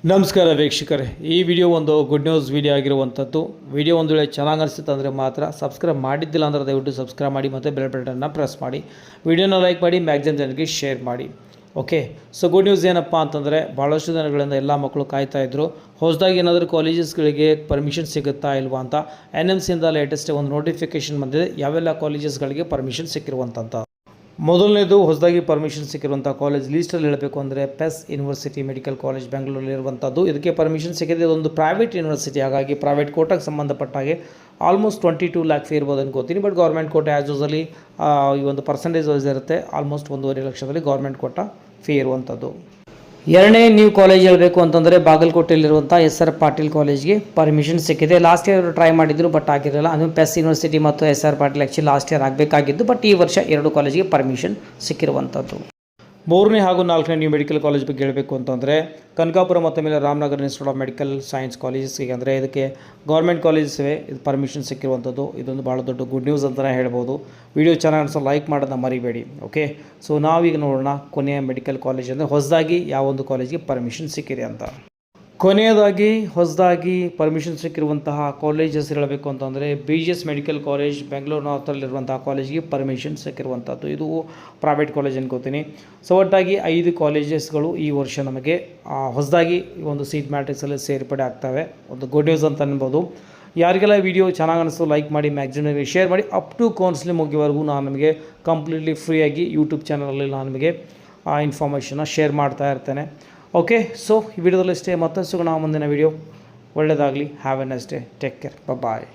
ನಮಸ್ಕಾರ ವೀಕ್ಷಕರೇ, ಈ ವಿಡಿಯೋ ಒಂದು ಗುಡ್ ನ್ಯೂಸ್ ವಿಡಿಯೋ ಆಗಿರುವಂಥದ್ದು. ವಿಡಿಯೋ ಒಂದು ವೇಳೆ ಚೆನ್ನಾಗಿ ಅನಿಸುತ್ತೆ ಅಂದರೆ ಮಾತ್ರ ಸಬ್ಸ್ಕ್ರೈಬ್ ಮಾಡಿದ್ದಿಲ್ಲ ಅಂದರೆ ದಯವಿಟ್ಟು ಸಬ್ಸ್ಕ್ರೈಬ್ ಮಾಡಿ ಮತ್ತು ಬೆಲ್ ಬಟನ್ನ ಪ್ರೆಸ್ ಮಾಡಿ, ವಿಡಿಯೋನ ಲೈಕ್ ಮಾಡಿ, ಮ್ಯಾಕ್ಸಿಮಮ್ ಜನರಿಗೆ ಶೇರ್ ಮಾಡಿ. ಓಕೆ, ಸೊ ಗುಡ್ ನ್ಯೂಸ್ ಏನಪ್ಪ ಅಂತಂದರೆ, ಭಾಳಷ್ಟು ದಿನಗಳಿಂದ ಎಲ್ಲ ಮಕ್ಕಳು ಕಾಯ್ತಾ ಇದ್ದರು ಹೊಸದಾಗಿ ಏನಾದರೂ ಕಾಲೇಜಸ್ಗಳಿಗೆ ಪರ್ಮಿಷನ್ ಸಿಗುತ್ತಾ ಇಲ್ವಾ ಅಂತ. NMCಯಿಂದ ಲೇಟೆಸ್ಟ್ ಒಂದು ನೋಟಿಫಿಕೇಷನ್ ಬಂದಿದೆ, ಯಾವೆಲ್ಲ ಕಾಲೇಜಸ್ಗಳಿಗೆ ಪರ್ಮಿಷನ್ ಸಿಕ್ಕಿರುವಂಥ. ಮೊದಲನೇದು ಹೊಸದಾಗಿ ಪರ್ಮಿಷನ್ ಸಿಕ್ಕಿರುವಂಥ ಕಾಲೇಜ್ ಲೀಸ್ಟಲ್ಲಿ ಹೇಳಬೇಕು ಅಂದರೆ ಪೆಸ್ ಯೂನಿವರ್ಸಿಟಿ ಮೆಡಿಕಲ್ ಕಾಲೇಜ್ ಬೆಂಗಳೂರಲ್ಲಿರುವಂಥದ್ದು. ಇದಕ್ಕೆ ಪರ್ಮಿಷನ್ ಸಿಕ್ಕಿದೆ. ಇದೊಂದು ಪ್ರೈವೇಟ್ ಯೂನಿವರ್ಸಿಟಿ, ಹಾಗಾಗಿ ಪ್ರೈವೇಟ್ ಕೋಟಾಗೆ ಸಂಬಂಧಪಟ್ಟ ಹಾಗೆ ಆಲ್ಮೋಸ್ಟ್ 22 lakh ಫೀ ಇರ್ಬೋದು ಅನ್ಕೋತೀನಿ. But government quota as usually ಈ ಒಂದು ಪರ್ಸೆಂಟೇಜ್ ವೈಸ್ ಇರುತ್ತೆ. ಆಲ್ಮೋಸ್ಟ್ 1.5 ಲಕ್ಷದಲ್ಲಿ ಗೌರ್ಮೆಂಟ್ ಕೋಟಾ ಫೀ ಇರುವಂಥದ್ದು. ಎರಡನೇ ನ್ಯೂ ಕಾಲೇಜ್ ಹೇಳಬೇಕು ಅಂತಂದರೆ ಬಾಗಲಕೋಟೆಯಲ್ಲಿರುವಂಥ SR ಪಾಟೀಲ್ ಕಾಲೇಜ್ಗೆ ಪರ್ಮಿಷನ್ ಸಿಕ್ಕಿದೆ. ಲಾಸ್ಟ್ ಇಯರ್ ಟ್ರೈ ಮಾಡಿದ್ರು ಬಟ್ ಆಗಿರಲಿಲ್ಲ. ಅದು ಪೆಸ್ ಯೂನಿವರ್ಸಿಟಿ ಮತ್ತು SR Patil actually last year ಆಗಬೇಕಾಗಿದ್ದು, ಬಟ್ ಈ ವರ್ಷ 2 ಕಾಲೇಜಿಗೆ ಪರ್ಮಿಷನ್ ಸಿಕ್ಕಿರುವಂಥದ್ದು. ಮೂರನೇ ಹಾಗೂ ನಾಲ್ಕನೇ ನ್ಯೂ ಮೆಡಿಕಲ್ ಕಾಲೇಜ್ ಬಗ್ಗೆ ಹೇಳಬೇಕು ಅಂತಂದರೆ ಕನಕಾಪುರ ಮತ್ತು ಮೇಲೆ Ramanagara institute of medical science ಕಾಲೇಜಸ್ಗೆ, ಅಂದರೆ ಇದಕ್ಕೆ ಗೌರ್ಮೆಂಟ್ ಕಾಲೇಜಸ್ವೇ ಇದು ಪರ್ಮಿಷನ್ ಸಿಕ್ಕಿರುವಂಥದ್ದು. ಇದೊಂದು ಭಾಳ ದೊಡ್ಡ ಗುಡ್ ನ್ಯೂಸ್ ಅಂತಲೇ ಹೇಳ್ಬೋದು. ವಿಡಿಯೋ ಚೆನ್ನಾಗಿ ಅನಿಸೋ ಲೈಕ್ ಮಾಡೋದನ್ನ ಮರಿಬೇಡಿ. ಓಕೆ, ಸೊ ನಾವೀಗ ನೋಡೋಣ ಕೊನೆಯ ಮೆಡಿಕಲ್ ಕಾಲೇಜ್ ಅಂದರೆ ಹೊಸದಾಗಿ ಯಾವೊಂದು ಕಾಲೇಜಿಗೆ ಪರ್ಮಿಷನ್ ಸಿಕ್ಕಿದೆ ಅಂತ. ಕೊನೆಯದಾಗಿ ಹೊಸದಾಗಿ ಪರ್ಮಿಷನ್ ಸಿಕ್ಕಿರುವಂತಹ ಕಾಲೇಜ್ ಹೆಸರು ಹೇಳಬೇಕು ಅಂತಂದರೆ BGS ಮೆಡಿಕಲ್ ಕಾಲೇಜ್ ಬೆಂಗಳೂರು ನಾರ್ತಲ್ಲಿರುವಂತಹ ಕಾಲೇಜಿಗೆ ಪರ್ಮಿಷನ್ ಸಿಕ್ಕಿರುವಂಥದ್ದು. ಇದು ಪ್ರೈವೇಟ್ ಕಾಲೇಜ್ ಅನ್ಕೋತೀನಿ. ಸೊ ಒಟ್ಟಾಗಿ 5 ಕಾಲೇಜಸ್ಗಳು ಈ ವರ್ಷ ನಮಗೆ ಹೊಸದಾಗಿ ಒಂದು ಸೀಟ್ ಮ್ಯಾಟ್ರಿಕ್ಸಲ್ಲಿ ಸೇರ್ಪಡೆ ಆಗ್ತವೆ. ಒಂದು ಗುಡ್ ನ್ಯೂಸ್ ಅಂತ ಅನ್ಬೋದು. ಯಾರಿಗೆಲ್ಲ ವಿಡಿಯೋ ಚೆನ್ನಾಗಿ ಅನಿಸ್ತು ಲೈಕ್ ಮಾಡಿ, ಮ್ಯಾಕ್ಸಿಮಮ್ ಶೇರ್ ಮಾಡಿ. ಅಪ್ ಟು ಕೌನ್ಸಿಲಿಂಗ್ ಮುಗಿಯವರೆಗೂ ನಾನು ನಿಮಗೆ ಕಂಪ್ಲೀಟ್ಲಿ ಫ್ರೀಯಾಗಿ ಯೂಟ್ಯೂಬ್ ಚಾನಲಲ್ಲಿ ನಾನು ನಿಮಗೆ ಆ ಇನ್ಫಾರ್ಮೇಷನ್ನ ಶೇರ್ ಮಾಡ್ತಾ ಇರ್ತೇನೆ. ಓಕೆ, ಸೊ ಈ ವಿಡಿಯೋದಲ್ಲಿ ಇಷ್ಟೇ. ಮತ್ತೆ ಸಿಗೋಣ ಮುಂದಿನ ವಿಡಿಯೋ. ಒಳ್ಳೆಯದಾಗಲಿ. Have a nice day. Take care. Bye.